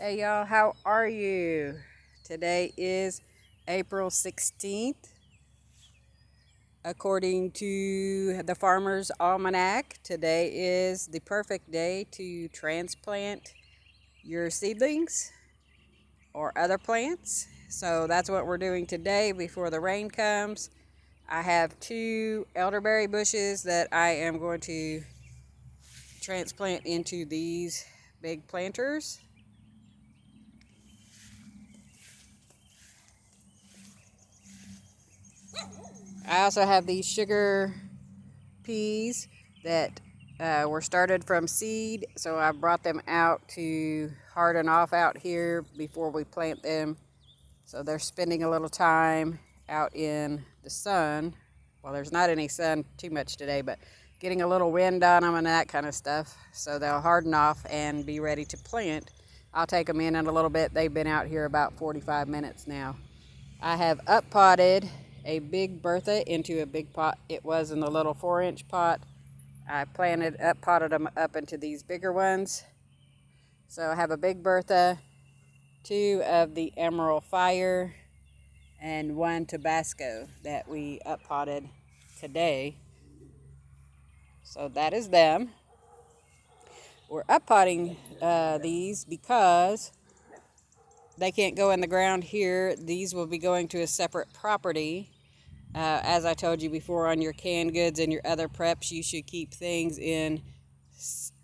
Hey y'all, how are you? Today is April 16th. According to the Farmer's Almanac, today is the perfect day to transplant your seedlings or other plants. So that's what we're doing today before the rain comes. I have 2 elderberry bushes that I am going to transplant into these big planters. I also have these sugar peas that were started from seed, so I brought them out to harden off out here before we plant them. So they're spending a little time out in the sun. Well, there's not any sun too much today, but getting a little wind on them and that kind of stuff. So they'll harden off and be ready to plant. I'll take them in a little bit. They've been out here about 45 minutes now. I have up potted a big Bertha into a big pot. It was in the little 4-inch pot. I potted them up into these bigger ones. So I have a big Bertha, 2 of the Emerald Fire, and 1 Tabasco that we up potted today. So that is them. We're up potting these because they can't go in the ground here. These will be going to a separate property. As I told you before, on your canned goods and your other preps, you should keep things in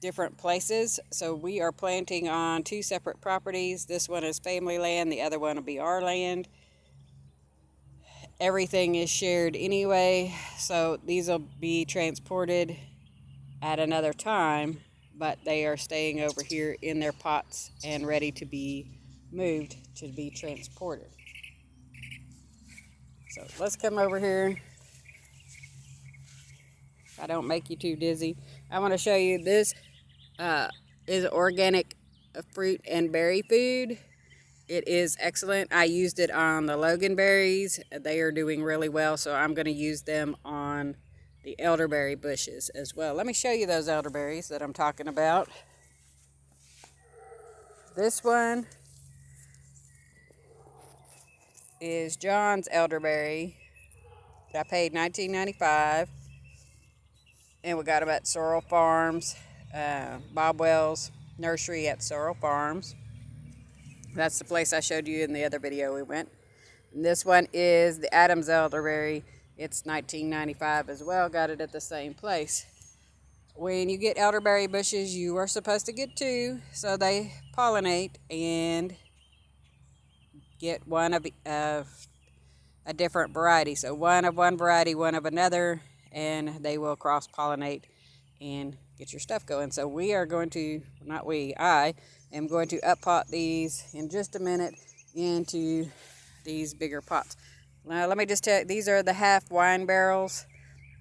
different places. So we are planting on 2 separate properties. This one is family land, the other one will be our land. Everything is shared anyway, so these will be transported at another time, but they are staying over here in their pots and ready to be moved to be transported. So let's come over here. If I don't make you too dizzy, I want to show you this is organic fruit and berry food. It is excellent. I used it on the Logan Berries. They are doing really well, so I'm going to use them on the elderberry bushes as well. Let me show you those elderberries that I'm talking about. This one is John's elderberry. I paid $19.95, and we got them at Sorrel Farms, Bob Wells Nursery at Sorrel Farms. That's the place I showed you in the other video we went. And this one is the Adams elderberry. It's $19.95 as well. Got it at the same place. When you get elderberry bushes, you are supposed to get 2, so they pollinate and get one of a different variety. So one of one variety, one of another, and they will cross-pollinate and get your stuff going. So we are going to, not we, I am going to up pot these in just a minute into these bigger pots. Now let me just tell you, these are the half wine barrels,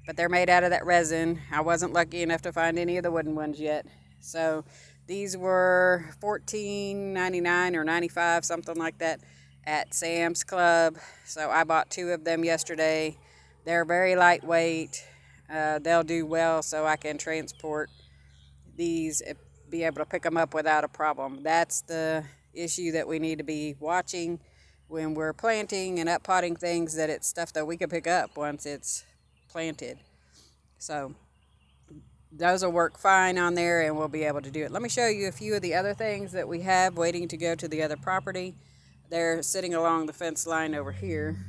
but they're made out of that resin. I wasn't lucky enough to find any of the wooden ones yet. So these were $14.99 or $95, something like that, at Sam's Club. So I bought 2 of them yesterday. They're very lightweight. They'll do well, so I can transport these, be able to pick them up without a problem. That's the issue that we need to be watching when we're planting and up potting things, that it's stuff that we can pick up once it's planted. So those will work fine on there, and we'll be able to do it. Let me show you a few of the other things that we have waiting to go to the other property. They're sitting along the fence line over here.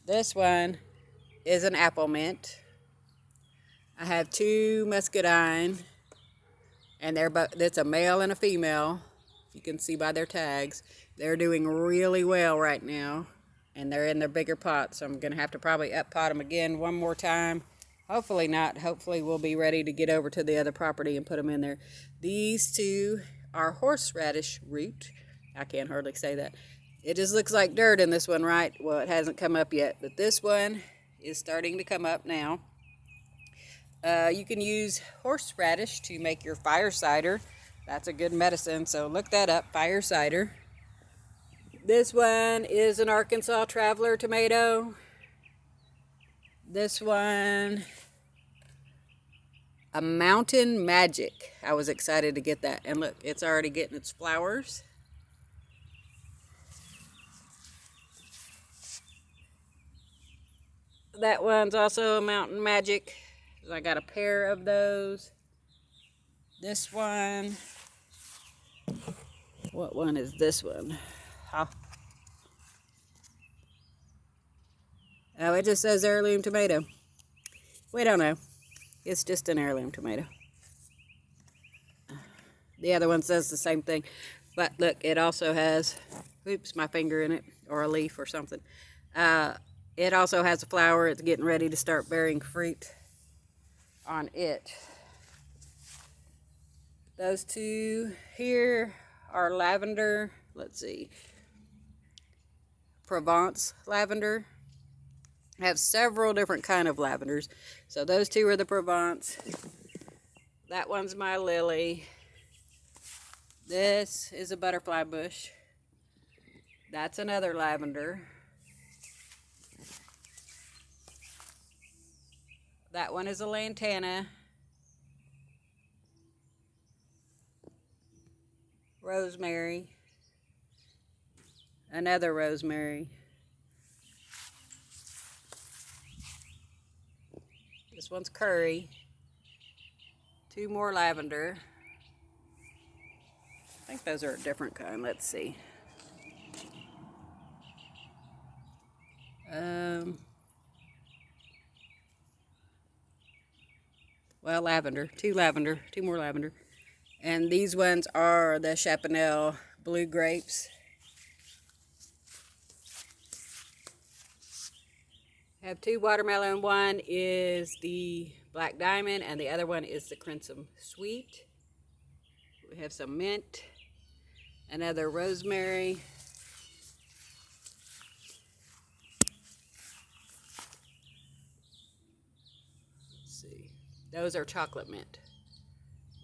This one is an apple mint. I have 2 muscadine, and it's a male and a female. If you can see by their tags, they're doing really well right now, and they're in their bigger pots. So I'm going to have to probably up pot them again one more time. Hopefully not. Hopefully we'll be ready to get over to the other property and put them in there. These 2 are horseradish root. I can't hardly say that. It just looks like dirt in this one, right? Well, it hasn't come up yet, but this one is starting to come up now. You can use horseradish to make your fire cider. That's a good medicine, so look that up, fire cider. This one is an Arkansas Traveler tomato. This one A Mountain Magic. I was excited to get that. And look, it's already getting its flowers. That one's also a Mountain Magic. I got a pair of those. This one. What one is this one? Huh. Oh, it just says heirloom tomato. We don't know. It's just an heirloom tomato. The other one says the same thing. But look, it also has, oops, my finger in it, or a leaf or something. It also has a flower. It's getting ready to start bearing fruit on it. Those two here are lavender. Let's see. Provence lavender. I have several different kind of lavenders. So those two are the Provence. That one's my lily. This is a butterfly bush. That's another lavender. That one is a lantana. Rosemary. Another rosemary. This one's curry. Two more lavender. I think those are a different kind. Let's see. Well, lavender. Two more lavender. And these ones are the Chapanel blue grapes. I have two watermelon. One is the Black Diamond and the other one is the Crimson Sweet. We have some mint, another rosemary. Let's see. Those are chocolate mint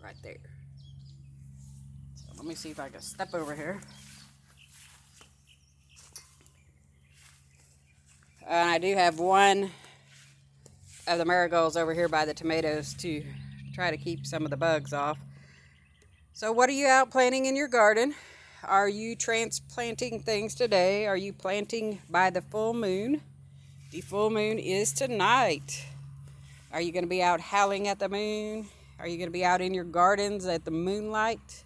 right there. So let me see if I can step over here. And I do have one of the marigolds over here by the tomatoes to try to keep some of the bugs off. So what are you out planting in your garden? Are you transplanting things today? Are you planting by the full moon? The full moon is tonight. Are you going to be out howling at the moon? Are you going to be out in your gardens at the moonlight?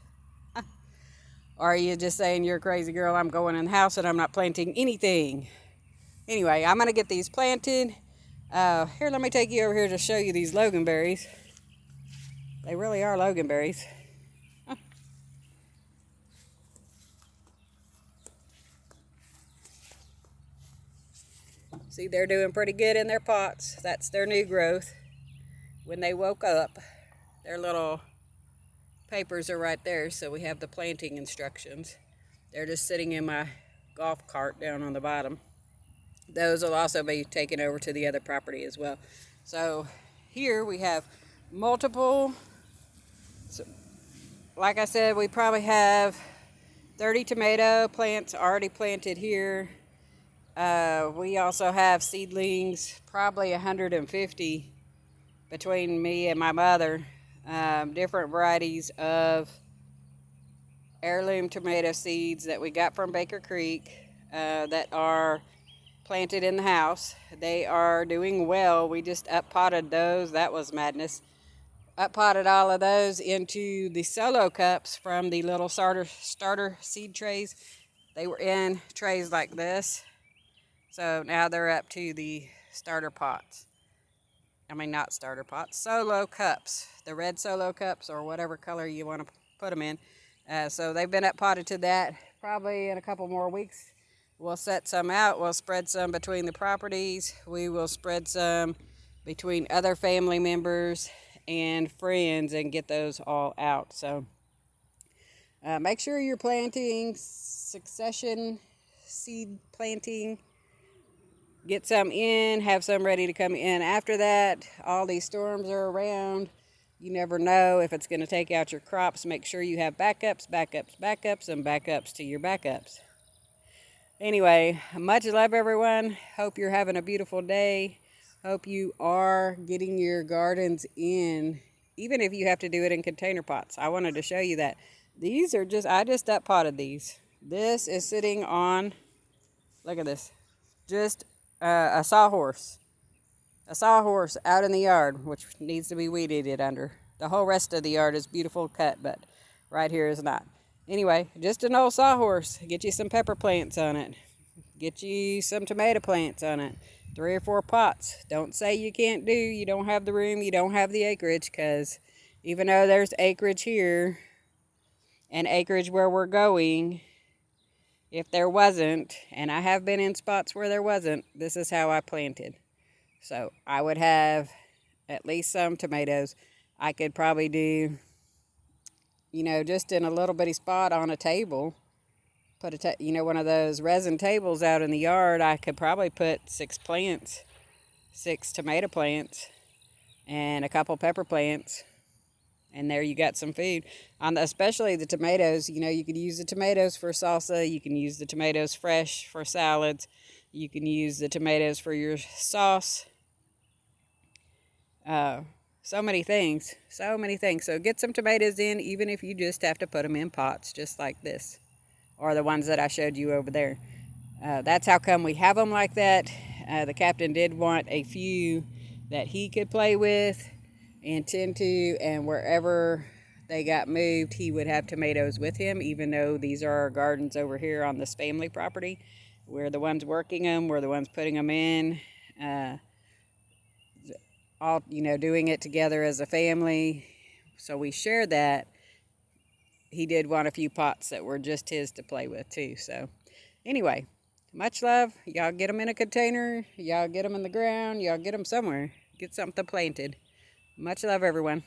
Or are you just saying, you're a crazy girl, I'm going in the house and I'm not planting anything? Anyway, I'm going to get these planted. Here, let me take you over here to show you these Logan berries. They really are Logan berries. See, they're doing pretty good in their pots. That's their new growth. When they woke up, their little papers are right there, so we have the planting instructions. They're just sitting in my golf cart down on the bottom. Those will also be taken over to the other property as well. So here we have multiple, so like I said, we probably have 30 tomato plants already planted here. We also have seedlings, probably 150 between me and my mother. Different varieties of heirloom tomato seeds that we got from Baker Creek that are planted in the house. They are doing well. We just up-potted those. That was madness. Up-potted all of those into the solo cups from the little starter seed trays. They were in trays like this. So now they're up to the starter pots. I mean, not starter pots, solo cups. The red solo cups or whatever color you want to put them in. So they've been up potted to that. Probably in a couple more weeks, we'll set some out. We'll spread some between the properties. We will spread some between other family members and friends and get those all out. So make sure you're planting succession seed planting. Get some in, have some ready to come in after that. All these storms are around. You never know if it's going to take out your crops. Make sure you have backups, backups, backups, and backups to your backups. Anyway, much love, everyone. Hope you're having a beautiful day. Hope you are getting your gardens in even if you have to do it in container pots. I wanted to show you that. These are just, I just up potted these. This is sitting on, look at this, just a sawhorse. A sawhorse out in the yard, which needs to be weed eated under. The whole rest of the yard is beautiful cut, but right here is not. Anyway, just an old sawhorse. Get you some pepper plants on it. Get you some tomato plants on it. 3 or 4 pots. Don't say you can't do, you don't have the room, you don't have the acreage, because even though there's acreage here and acreage where we're going, if there wasn't, and I have been in spots where there wasn't, this is how I planted. So I would have at least some tomatoes. I could probably do, just in a little bitty spot on a table, put one of those resin tables out in the yard. I could probably put 6 plants, 6 tomato plants, and a couple pepper plants. And there you got some food. Especially the tomatoes, you could use the tomatoes for salsa. You can use the tomatoes fresh for salads. You can use the tomatoes for your sauce. So many things. So get some tomatoes in, even if you just have to put them in pots, just like this, or the ones that I showed you over there. That's how come we have them like that. The captain did want a few that he could play with and tend to, and wherever they got moved, he would have tomatoes with him, even though these are our gardens over here on this family property. We're the ones working them, we're the ones putting them in. All doing it together as a family, so we share that. He did want a few pots that were just his to play with too. So anyway, much love. Y'all get them in a container, y'all get them in the ground, y'all get them somewhere, get something planted. Much love, everyone.